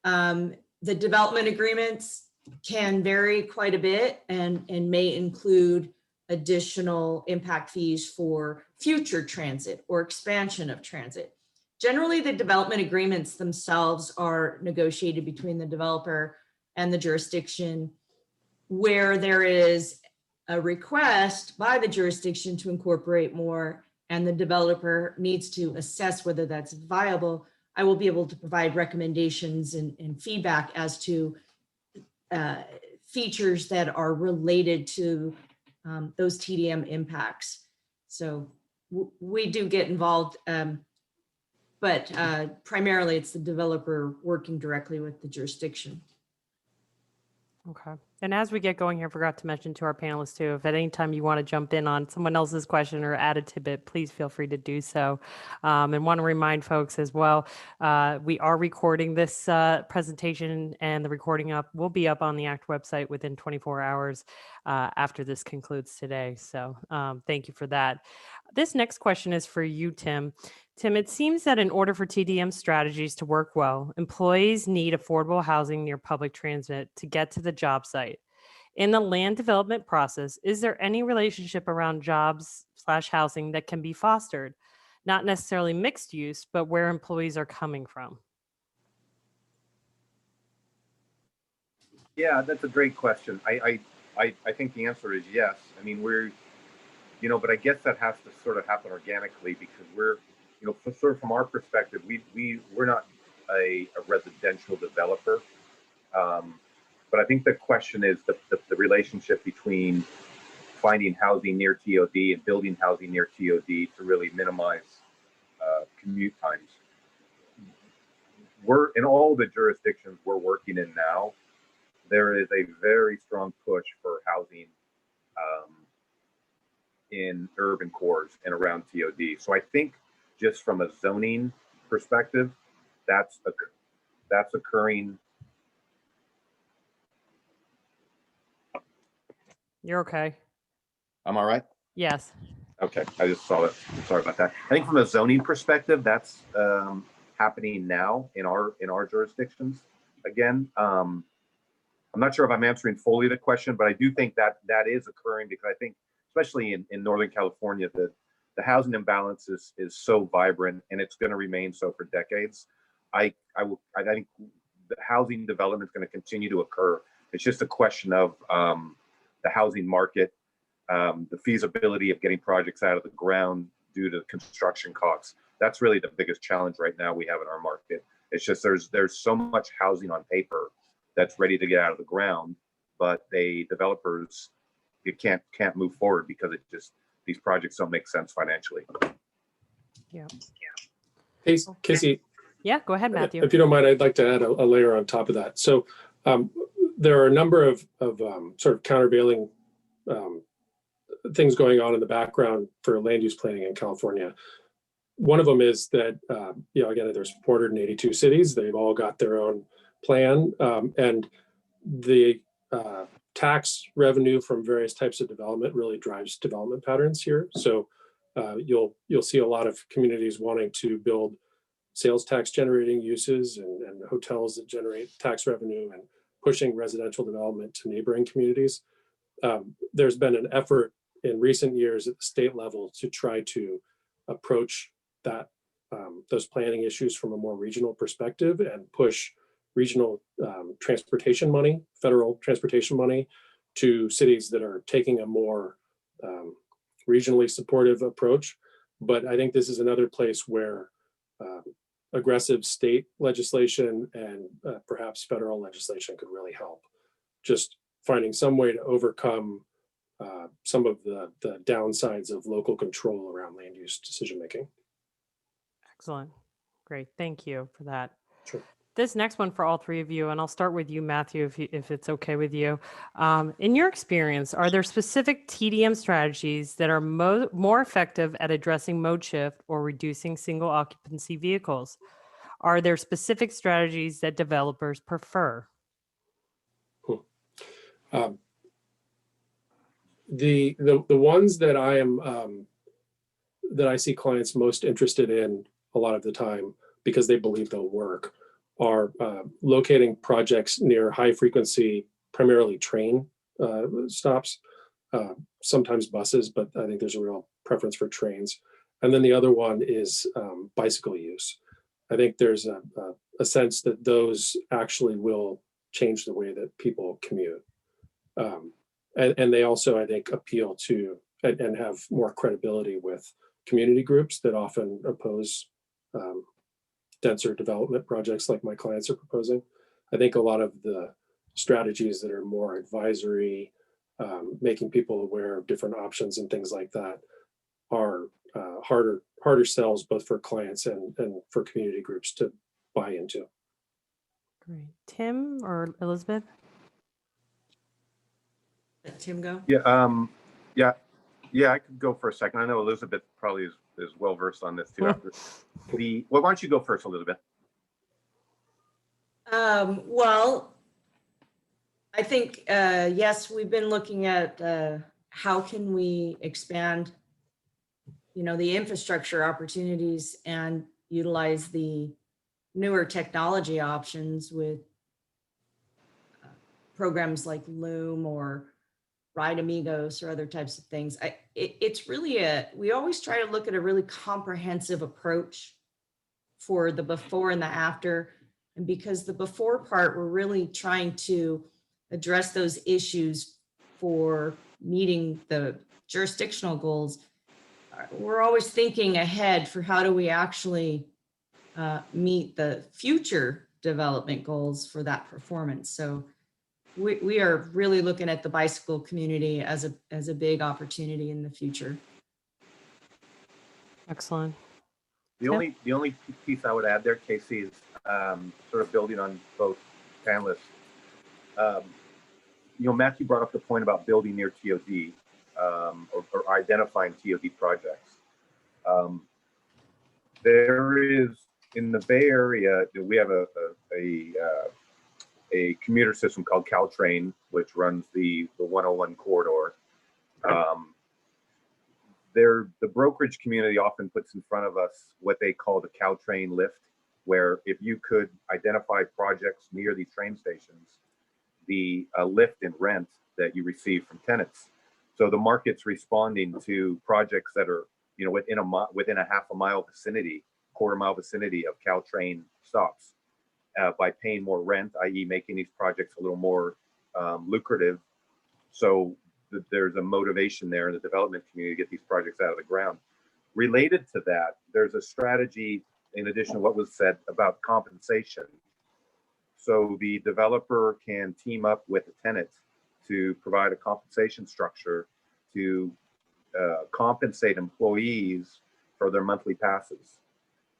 The development agreements can vary quite a bit and may include additional impact fees for future transit or expansion of transit. Generally, the development agreements themselves are negotiated between the developer and the jurisdiction, where there is a request by the jurisdiction to incorporate more and the developer needs to assess whether that's viable. I will be able to provide recommendations and feedback as to features that are related to those TDM impacts. So we do get involved, but primarily it's the developer working directly with the jurisdiction. Okay. And as we get going here, I forgot to mention to our panelists too, if at any time you want to jump in on someone else's question or add a tidbit, please feel free to do so. And want to remind folks as well, we are recording this presentation, and the recording will be up on the ACT website within 24 hours after this concludes today. So thank you for that. This next question is for you, Tim. Tim, it seems that in order for TDM strategies to work well, employees need affordable housing near public transit to get to the job site. In the land development process, is there any relationship around jobs/housing that can be fostered? Not necessarily mixed use, but where employees are coming from? Yeah, that's a great question. I think the answer is yes. I mean, but I guess that has to sort of happen organically because we're, sort of from our perspective, we're not a residential developer. But I think the question is the relationship between finding housing near TOD and building housing near TOD to really minimize commute times. We're in all the jurisdictions we're working in now, there is a very strong push for housing in urban cores and around TOD. So I think just from a zoning perspective, that's occurring. You're okay. I'm all right? Yes. Okay, I just saw that. Sorry about that. I think from a zoning perspective, that's happening now in our jurisdictions. Again, I'm not sure if I'm answering fully the question, but I do think that is occurring because I think, especially in Northern California, the housing imbalance is so vibrant and it's going to remain so for decades. I think the housing development is going to continue to occur. It's just a question of the housing market, the feasibility of getting projects out of the ground due to construction costs. That's really the biggest challenge right now we have in our market. It's just there's so much housing on paper that's ready to get out of the ground, but developers can't move forward because these projects don't make sense financially. Yeah. Hey, Casey. Yeah, go ahead, Matthew. If you don't mind, I'd like to add a layer on top of that. So there are a number of sort of countervailing things going on in the background for land use planning in California. One of them is that, again, there's 482 cities. They've all got their own plan. And the tax revenue from various types of development really drives development patterns here. So you'll see a lot of communities wanting to build sales tax generating uses and hotels that generate tax revenue and pushing residential development to neighboring communities. There's been an effort in recent years at the state level to try to approach those planning issues from a more regional perspective and push regional transportation money, federal transportation money, to cities that are taking a more regionally supportive approach. But I think this is another place where aggressive state legislation and perhaps federal legislation could really help. Just finding some way to overcome some of the downsides of local control around land use decision making. Excellent. Great. Thank you for that. Sure. This next one for all three of you, and I'll start with you, Matthew, if it's okay with you. In your experience, are there specific TDM strategies that are more effective at addressing mode shift or reducing single occupancy vehicles? Are there specific strategies that developers prefer? The ones that I am that I see clients most interested in a lot of the time, because they believe they'll work, are locating projects near high frequency, primarily train stops, sometimes buses, but I think there's a real preference for trains. And then the other one is bicycle use. I think there's a sense that those actually will change the way that people commute. And they also, I think, appeal to and have more credibility with community groups that often oppose denser development projects like my clients are proposing. I think a lot of the strategies that are more advisory, making people aware of different options and things like that are harder sells both for clients and for community groups to buy into. Great. Tim or Elizabeth? Let Tim go. Yeah, I could go for a second. I know Elizabeth probably is well versed on this too. Well, why don't you go first, Elizabeth? Well, I think, yes, we've been looking at how can we expand, the infrastructure opportunities and utilize the newer technology options with programs like Loom or Ride Amigos or other types of things. It's really we always try to look at a really comprehensive approach for the before and the after. And because the before part, we're really trying to address those issues for meeting the jurisdictional goals. We're always thinking ahead for how do we actually meet the future development goals for that performance. So we are really looking at the bicycle community as a big opportunity in the future. Excellent. The only piece I would add there, Casey, is sort of building on both panelists. Matthew brought up the point about building near TOD or identifying TOD projects. There is in the Bay Area, we have a commuter system called Caltrain, which runs the 101 corridor. The brokerage community often puts in front of us what they call the Caltrain lift, where if you could identify projects near these train stations, the lift in rent that you receive from tenants. So the market's responding to projects that are, within a half a mile vicinity, quarter mile vicinity of Caltrain stops. By paying more rent, i.e. making these projects a little more lucrative. So there's a motivation there in the development community to get these projects out of the ground. Related to that, there's a strategy, in addition to what was said, about compensation. So the developer can team up with the tenant to provide a compensation structure to compensate employees for their monthly passes,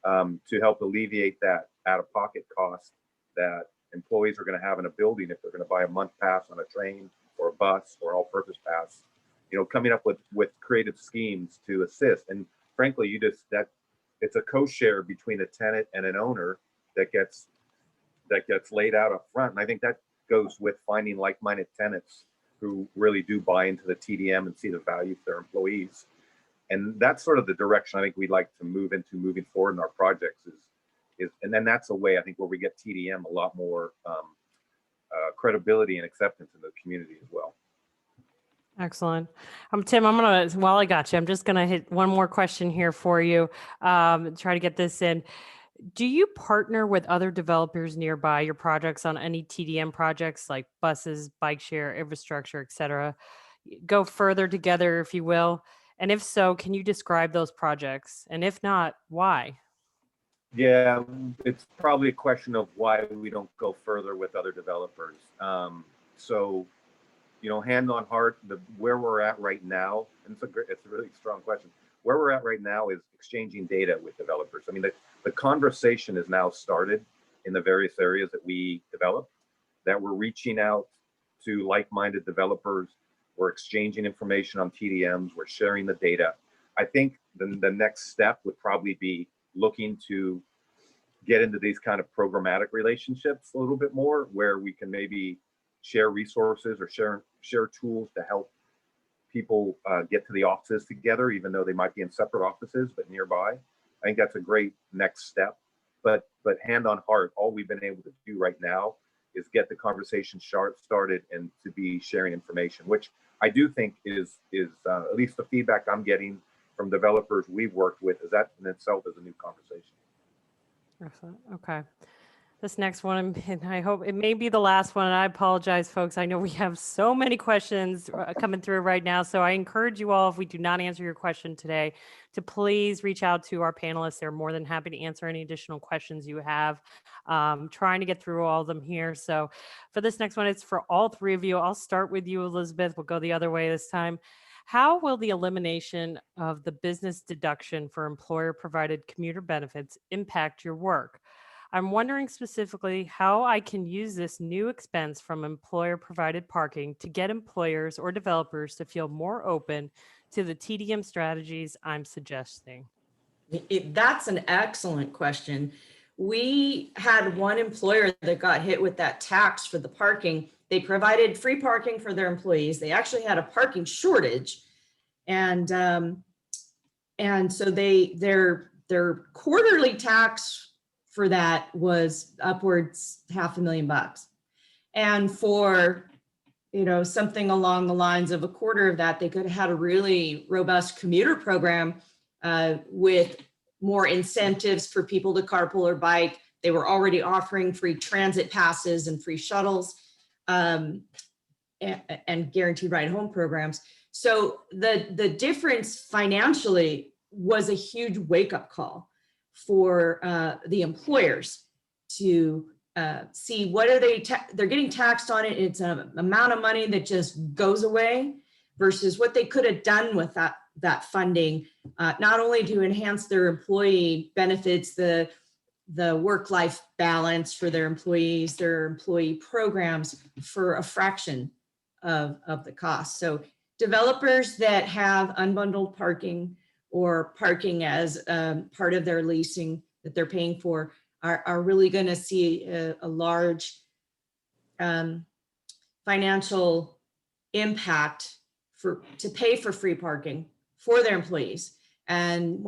to help alleviate that out-of-pocket cost that employees are going to have in a building if they're going to buy a month pass on a train or a bus or all-purpose pass. Coming up with creative schemes to assist. And frankly, it's a co-share between a tenant and an owner that gets laid out up front. And I think that goes with finding like-minded tenants who really do buy into the TDM and see the value for their employees. And that's sort of the direction I think we'd like to move into moving forward in our projects and then that's a way I think where we get TDM a lot more credibility and acceptance in the community as well. Excellent. Tim, while I got you, I'm just gonna hit one more question here for you, try to get this in. Do you partner with other developers nearby your projects on any TDM projects like buses, bike share, infrastructure, et cetera? Go further together, if you will. And if so, can you describe those projects? And if not, why? Yeah, it's probably a question of why we don't go further with other developers. So, hand on heart, where we're at right now, and it's a really strong question. Where we're at right now is exchanging data with developers. I mean, the conversation has now started in the various areas that we develop, that we're reaching out to like-minded developers. We're exchanging information on TDMs. We're sharing the data. I think the next step would probably be looking to get into these kind of programmatic relationships a little bit more, where we can maybe share resources or share tools to help people get to the offices together, even though they might be in separate offices but nearby. I think that's a great next step. But hand on heart, all we've been able to do right now is get the conversation started and to be sharing information, which I do think is at least the feedback I'm getting from developers we've worked with, is that in itself is a new conversation. Excellent. Okay. This next one, and I hope it may be the last one, and I apologize, folks. I know we have so many questions coming through right now, so I encourage you all, if we do not answer your question today, to please reach out to our panelists. They're more than happy to answer any additional questions you have. Trying to get through all of them here. So for this next one, it's for all three of you. I'll start with you, Elizabeth. We'll go the other way this time. How will the elimination of the business deduction for employer-provided commuter benefits impact your work? I'm wondering specifically how I can use this new expense from employer-provided parking to get employers or developers to feel more open to the TDM strategies I'm suggesting. That's an excellent question. We had one employer that got hit with that tax for the parking. They provided free parking for their employees. They actually had a parking shortage, and so their quarterly tax for that was upwards $500,000. And for something along the lines of a quarter of that, they could have had a really robust commuter program with more incentives for people to carpool or bike. They were already offering free transit passes and free shuttles and guaranteed ride home programs. So the difference financially was a huge wake-up call for the employers to see what are they're getting taxed on it. It's an amount of money that just goes away versus what they could have done with that funding, not only to enhance their employee benefits, the work-life balance for their employees, their employee programs for a fraction of the cost. So developers that have unbundled parking or parking as part of their leasing that they're paying for are really going to see a large financial impact to pay for free parking for their employees. And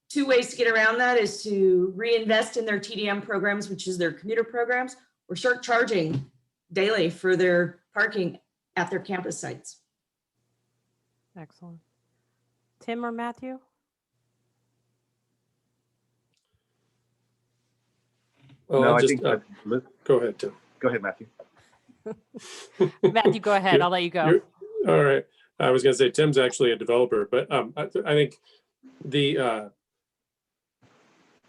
two ways to get around that is to reinvest in their TDM programs, which is their commuter programs, or start charging daily for their parking at their campus sites. Excellent. Tim or Matthew? Well, No, I'll I just, think go ahead, Tim. Go ahead, Matthew. Matthew, go ahead. I'll let you go. All right. I was going to say Tim's actually a developer, but I think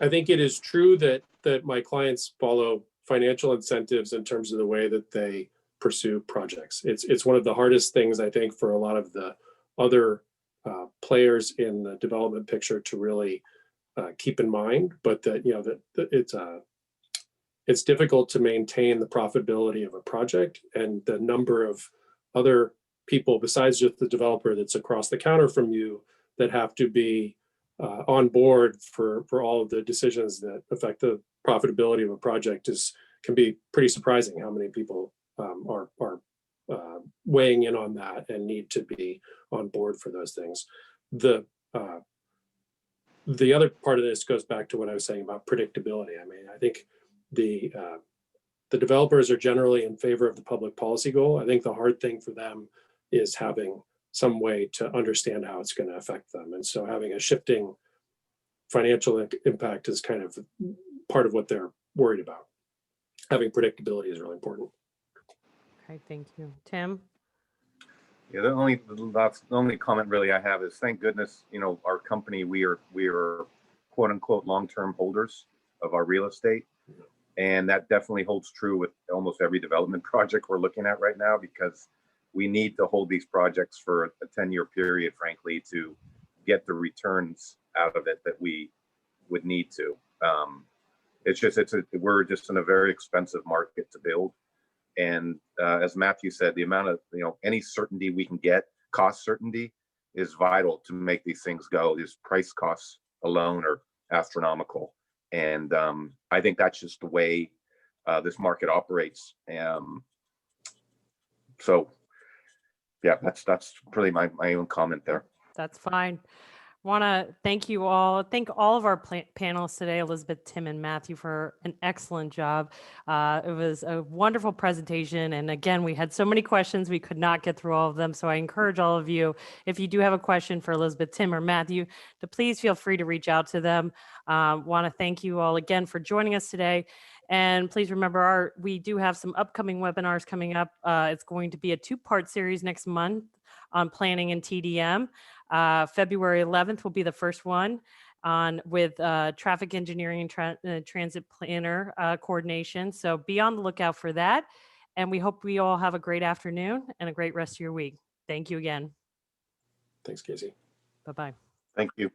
I think it is true that my clients follow financial incentives in terms of the way that they pursue projects. It's one of the hardest things, I think, for a lot of the other players in the development picture to really keep in mind, but that it's difficult to maintain the profitability of a project, and the number of other people besides just the developer that's across the counter from you that have to be on board for all of the decisions that affect the profitability of a project can be pretty surprising how many people are weighing in on that and need to be on board for those things. The other part of this goes back to what I was saying about predictability. I mean, I think the developers are generally in favor of the public policy goal. I think the hard thing for them is having some way to understand how it's going to affect them. And so having a shifting financial impact is kind of part of what they're worried about. Having predictability is really important. Okay, thank you. Tim? Yeah, the only comment really I have is thank goodness, our company, we are quote unquote long-term holders of our real estate. And that definitely holds true with almost every development project we're looking at right now, because we need to hold these projects for a 10-year period, frankly, to get the returns out of it that we would need to. We're just in a very expensive market to build. And as Matthew said, the amount of, any certainty we can get, cost certainty, is vital to make these things go. These price costs alone are astronomical. And I think that's just the way this market operates. So yeah, that's really my own comment there. That's fine. Want to thank you all. Thank all of our panelists today, Elizabeth, Tim, and Matthew, for an excellent job. It was a wonderful presentation. And again, we had so many questions, we could not get through all of them. So I encourage all of you, if you do have a question for Elizabeth, Tim, or Matthew, to please feel free to reach out to them. Want to thank you all again for joining us today. And please remember, we do have some upcoming webinars coming up. It's going to be a 2-part series next month on planning and TDM. February 11th will be the first one with traffic engineering and transit planner coordination. So be on the lookout for that. And we hope we all have a great afternoon and a great rest of your week. Thank you again. Thanks, Casey. Bye-bye. Thank you.